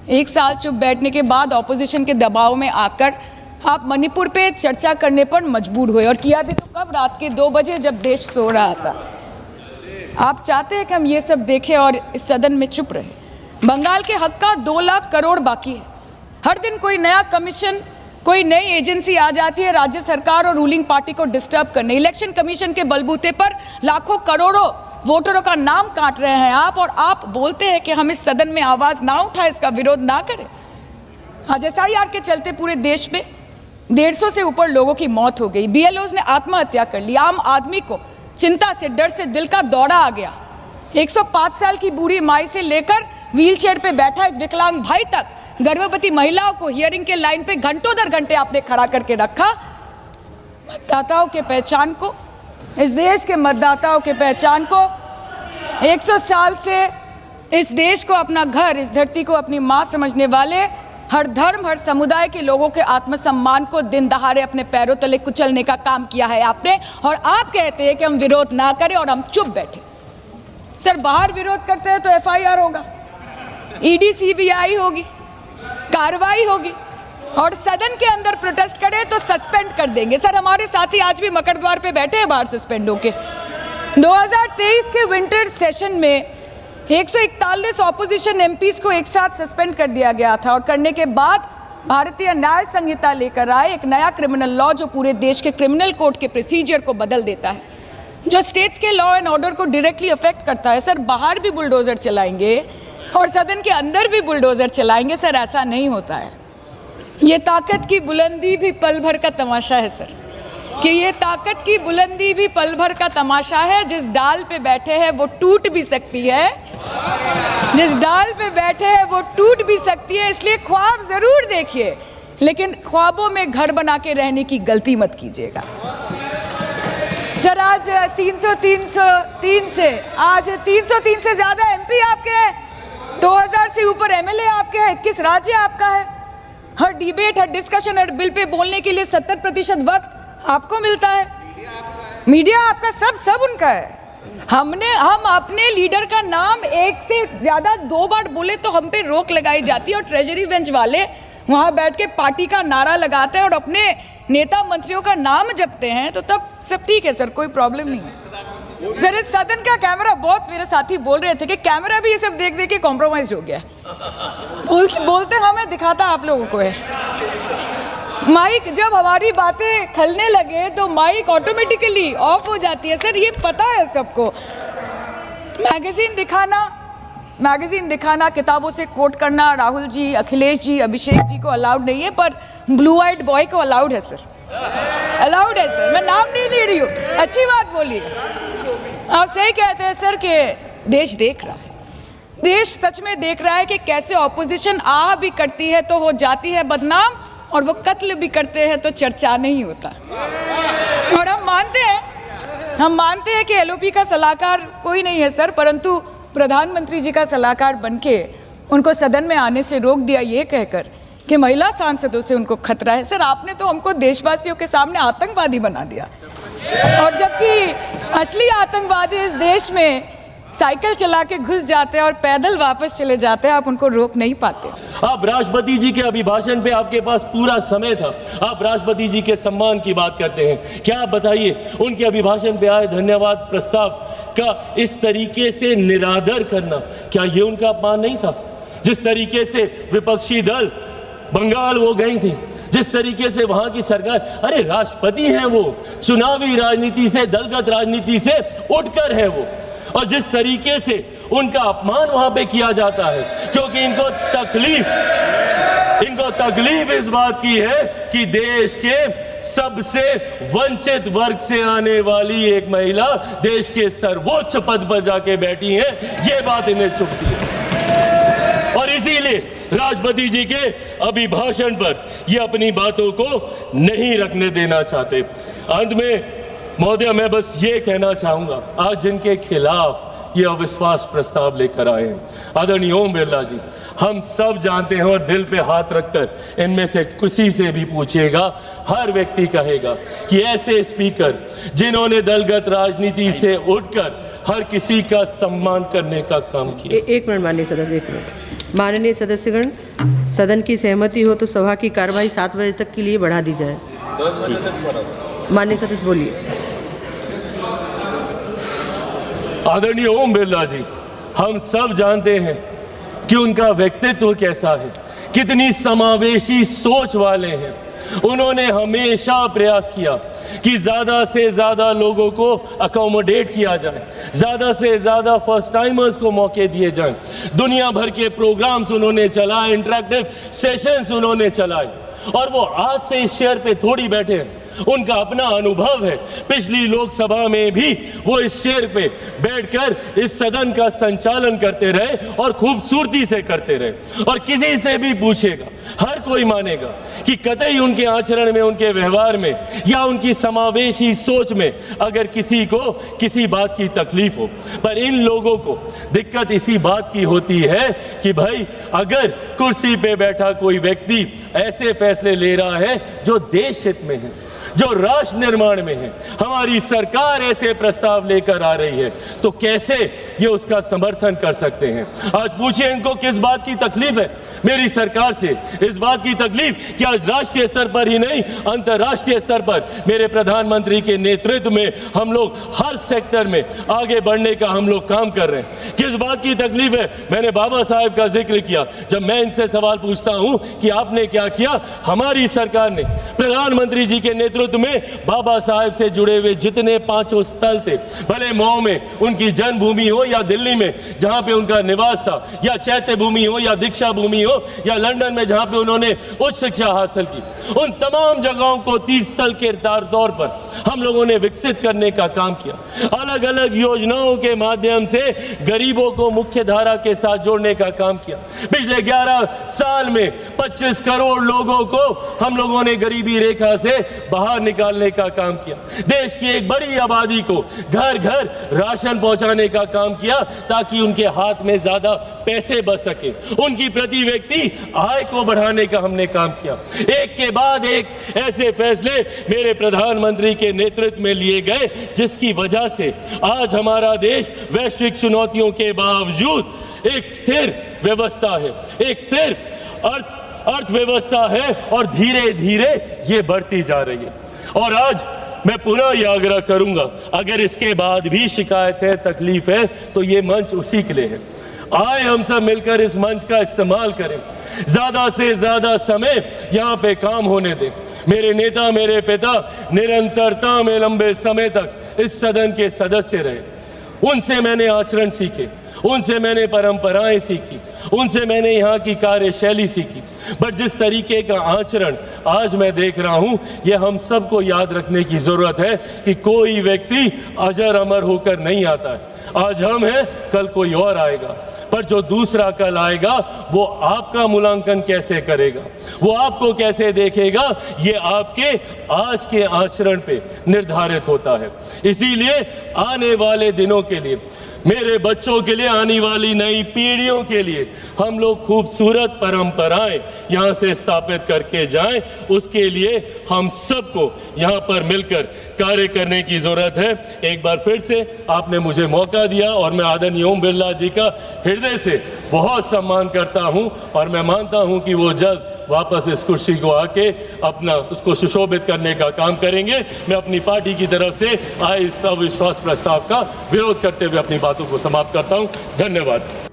एक साल चुप बैठने के बाद ऑपोजिशन के दबाव में आकर आप मणिपुर पे चर्चा करने पर मजबूर हुए, और किया भी तो कब? रात के 2 बजे जब देश सो रहा था। आप चाहते हैं कि हम ये सब देखें और इस सदन में चुप रहे। बंगाल के हक का 2 लाख करोड़ बाकी है। हर दिन कोई नया कमीशन, कोई नई एजेंसी आ जाती है राज्य सरकार और रूलिंग पार्टी को डिस्टर्ब करने। इलेक्शन कमीशन के बलबूते पर लाखों करोड़ों वोटरों का नाम काट रहे हैं आप, और आप बोलते हैं कि हम इस सदन में आवाज ना उठाएं, इसका विरोध ना करें। आज SIR के चलते पूरे देश में 150 से ऊपर लोगों की मौत हो गई। BLOs ने आत्महत्या कर ली। आम आदमी को चिंता से, डर से दिल का दौरा आ गया। 105 साल की बूढ़ी माई से लेकर व्हीलचेयर पे बैठा एक विकलांग भाई तक, गर्भवती महिलाओं को हियरिंग के लाइन पे घंटों दर घंटे आपने खड़ा करके रखा। मतदाताओं के पहचान को, इस देश के मतदाताओं के पहचान को, 100 साल से इस देश को अपना घर, इस धरती को अपनी माँ समझने वाले, हर धर्म, हर समुदाय के लोगों के आत्मसम्मान को दिन दहाड़े अपने पैरों तले कुचलने का काम किया है आपने। और आप कहते हैं कि हम विरोध ना करें और हम चुप बैठे। सर, बाहर विरोध करते हैं तो FIR होगा, ED CBI होगी, कार्रवाई होगी, और सदन के अंदर प्रोटेस्ट करें तो सस्पेंड कर देंगे। सर, हमारे साथी आज भी मकर द्वार पे बैठे हैं बाहर सस्पेंड होके। 2023 के विंटर सेशन में 141 ऑपोजिशन MPs को एक साथ सस्पेंड कर दिया गया था, और करने के बाद भारतीय न्याय संहिता लेकर आए एक नया क्रिमिनल लॉ जो पूरे देश के क्रिमिनल कोड के प्रोसीजर को बदल देता है, जो स्टेट्स के लॉ एंड ऑर्डर को डायरेक्टली अफेक्ट करता है। सर, बाहर भी बुलडोजर चलाएंगे और सदन के अंदर भी बुलडोजर चलाएंगे। सर, ऐसा नहीं होता है। ये ताकत की बुलंदी भी पल भर का तमाशा है सर, कि ये ताकत की बुलंदी भी पल भर का तमाशा है। जिस डाल पे बैठे हैं वो टूट भी सकती है, जिस डाल पे बैठे हैं वो टूट भी सकती है। इसलिए ख्वाब जरूर देखिए, लेकिन ख्वाबों में घर बना के रहने की गलती मत कीजिएगा। सर, आज 303 से ज्यादा MP आपके हैं, 2000 से ऊपर MLA आपके हैं, 21 राज्य आपका है। हर डिबेट, हर डिस्कशन, हर बिल पे बोलने के लिए 70% वक्त आपको मिलता है। मीडिया आपका, सब उनका है। हम अपने लीडर का नाम 1 से ज्यादा 2 बार बोले तो हम पे रोक लगाई जाती है, और ट्रेजरी बेंच वाले वहां बैठ के पार्टी का नारा लगाते हैं और अपने नेता मंत्रियों का नाम जपते हैं, तो तब सब ठीक है सर, कोई प्रॉब्लम नहीं है। सर, इस सदन का कैमरा, बहुत मेरे साथी बोल रहे थे कि कैमरा भी ये सब देख के कॉम्प्रोमाइज हो गया। बोलते हमें दिखाता आप लोगों को है। माइक जब हमारी बातें खलने लगे तो माइक ऑटोमेटिकली ऑफ हो जाती है। सर, ये पता है सबको। मैगजीन दिखाना, किताबों से कोट करना राहुल जी, अखिलेश जी, अभिषेक जी को अलाउड नहीं है, पर ब्लू आइड बॉय को अलाउड है सर, अलाउड है सर। मैं नाम नहीं ले रही हूँ, अच्छी बात बोलिए। आप सही कहते हैं सर कि देश देख रहा है, देश सच में देख रहा है कि कैसे ऑपोजिशन आ भी करती है तो हो जाती है बदनाम, और वो कत्ल भी करते हैं तो चर्चा नहीं होता। और हम मानते हैं कि LOP का सलाहकार कोई नहीं है सर, परंतु प्रधानमंत्री जी का सलाहकार बनके उनको सदन में आने से रोक दिया ये कहकर कि महिला सांसदों से उनको खतरा है। सर, आपने तो हमको देशवासियों के सामने आतंकवादी बना दिया, और जबकि असली आतंकवादी इस देश में साइकिल चला के घुस जाते हैं और पैदल वापस चले जाते हैं, आप उनको रोक नहीं पाते। आप राष्ट्रपति जी के अभिभाषण पे आपके पास पूरा समय था, आप राष्ट्रपति जी के सम्मान की बात करते हैं। क्या आप बताइए, उनके अभिभाषण पे आए धन्यवाद प्रस्ताव का इस तरीके से निरादर करना, क्या ये उनका अपमान नहीं था? जिस तरीके से विपक्षी दल बंगाल वो गई थी, जिस तरीके से वहां की सरकार, अरे राष्ट्रपति हैं वो, चुनावी राजनीति से, दलगत राजनीति से उठकर है वो, और जिस तरीके से उनका अपमान वहां पे किया जाता है, क्योंकि इनको तकलीफ इस बात की है कि देश के सबसे वंचित वर्ग से आने वाली एक महिला देश के सर्वोच्च पद पर जाके बैठी है, ये बात इन्हें चुभती है। और इसीलिए राष्ट्रपति जी के अभिभाषण पर ये अपनी बातों को नहीं रखने देना चाहते। अंत में महोदय, मैं बस ये कहना चाहूंगा, आज जिनके खिलाफ ये अविश्वास प्रस्ताव लेकर आए हैं, आदरणीय ओम बिरला जी, हम सब जानते हैं और दिल पे हाथ रखकर इनमें से किसी से भी पूछेगा, हर व्यक्ति कहेगा कि ऐसे स्पीकर जिन्होंने दलगत राजनीति से उठकर हर किसी का सम्मान करने का काम किया। एक मिनट माननीय सदस्य, एक मिनट। माननीय सदस्यगण, सदन की सहमति हो तो सभा की कार्यवाही 7 बजे तक के लिए बढ़ा दी जाए। 10 बजे तक बढ़ा। माननीय सदस्य बोलिए। आदरणीय ओम बिरला जी, हम सब जानते हैं कि उनका व्यक्तित्व कैसा है, कितनी समावेशी सोच वाले हैं। उन्होंने हमेशा प्रयास किया कि ज़्यादा से ज़्यादा लोगों को अकोमोडेट किया जाए, ज़्यादा से ज़्यादा फर्स्ट टाइमर्स को मौके दिए जाएं। दुनिया भर के प्रोग्राम्स उन्होंने चलाए, इंटरेक्टिव सेशंस उन्होंने चलाए, और वो आज से इस चेयर पे थोड़ी बैठे हैं, उनका अपना अनुभव है। पिछली लोकसभा में भी वो इस चेयर पे बैठकर इस सदन का संचालन करते रहे और खूबसूरती से करते रहे। और किसी से भी पूछेगा, हर कोई मानेगा कि कतई उनके आचरण में, उनके व्यवहार में या उनकी समावेशी सोच में अगर किसी को किसी बात की तकलीफ हो, पर इन लोगों को दिक्कत इसी बात की होती है कि भाई अगर कुर्सी पे बैठा कोई व्यक्ति ऐसे फैसले ले रहा है जो देश हित में है, जो राष्ट्र निर्माण में है, हमारी सरकार ऐसे प्रस्ताव लेकर आ रही है, तो कैसे ये उसका समर्थन कर सकते हैं। आज पूछिए इनको किस बात की तकलीफ है मेरी सरकार से। इस बात की तकलीफ कि आज राष्ट्रीय स्तर पर ही नहीं, अंतर्राष्ट्रीय स्तर पर मेरे प्रधानमंत्री के नेतृत्व में हम लोग हर सेक्टर में आगे बढ़ने का हम लोग काम कर रहे हैं। किस बात की तकलीफ है, मैंने बाबा साहेब का जिक्र किया। जब मैं इनसे सवाल पूछता हूं कि आपने क्या किया, हमारी सरकार ने प्रधानमंत्री जी के नेतृत्व में बाबा साहेब से जुड़े हुए जितने 5 स्थल थे, भले मऊ में उनकी जन्मभूमि हो या दिल्ली में जहां पे उनका निवास था, या चैत्य भूमि हो या दीक्षा भूमि हो, या लंदन में जहां पे उन्होंने उच्च शिक्षा हासिल की, उन तमाम जगहों को तीर्थ स्थल के तौर पर हम लोगों ने विकसित करने का काम किया। अलग अलग योजनाओं के माध्यम से गरीबों को मुख्य धारा के साथ जोड़ने का काम किया। पिछले 11 साल में 25 करोड़ लोगों को हम लोगों ने गरीबी रेखा से बाहर निकालने का काम किया। देश की एक बड़ी आबादी को घर घर राशन पहुंचाने का काम किया ताकि उनके हाथ में ज्यादा पैसे बच सके। उनकी प्रति व्यक्ति आय को बढ़ाने का हमने काम किया। एक के बाद एक ऐसे फैसले मेरे प्रधानमंत्री के नेतृत्व में लिए गए, जिसकी वजह से आज हमारा देश वैश्विक चुनौतियों के बावजूद एक स्थिर व्यवस्था है, एक स्थिर अर्थव्यवस्था है, और धीरे धीरे ये बढ़ती जा रही है। और आज मैं पुनः ये आग्रह करूंगा, अगर इसके बाद भी शिकायत है, तकलीफ है, तो ये मंच उसी के लिए है। आए हम सब मिलकर इस मंच का इस्तेमाल करें, ज्यादा से ज्यादा समय यहाँ पे काम होने दें। मेरे नेता, मेरे पिता निरंतरता में लंबे समय तक इस सदन के सदस्य रहे। उनसे मैंने आचरण सीखे, उनसे मैंने परंपराएं सीखी, उनसे मैंने यहाँ की कार्यशैली सीखी। बट जिस तरीके का आचरण आज मैं देख रहा हूँ, ये हम सबको याद रखने की जरूरत है कि कोई व्यक्ति अजर अमर होकर नहीं आता है। आज हम हैं, कल कोई और आएगा, पर जो दूसरा कल आएगा वो आपका मूल्यांकन कैसे करेगा, वो आपको कैसे देखेगा, ये आपके आज के आचरण पे निर्धारित होता है। इसीलिए आने वाले दिनों के लिए, मेरे बच्चों के लिए, आने वाली नई पीढ़ियों के लिए हम लोग खूबसूरत परंपराएं यहाँ से स्थापित करके जाएं। उसके लिए हम सबको यहाँ पर मिलकर कार्य करने की जरूरत है। एक बार फिर से आपने मुझे मौका दिया और मैं आदरणीय ओम बिरला जी का हृदय से बहुत सम्मान करता हूँ, और मैं मानता हूँ कि वो जल्द वापस इस कुर्सी को आके अपना उसको सुशोभित करने का काम करेंगे। मैं अपनी पार्टी की तरफ से आए इस अविश्वास प्रस्ताव का विरोध करते हुए अपनी बातों को समाप्त करता हूं। धन्यवाद।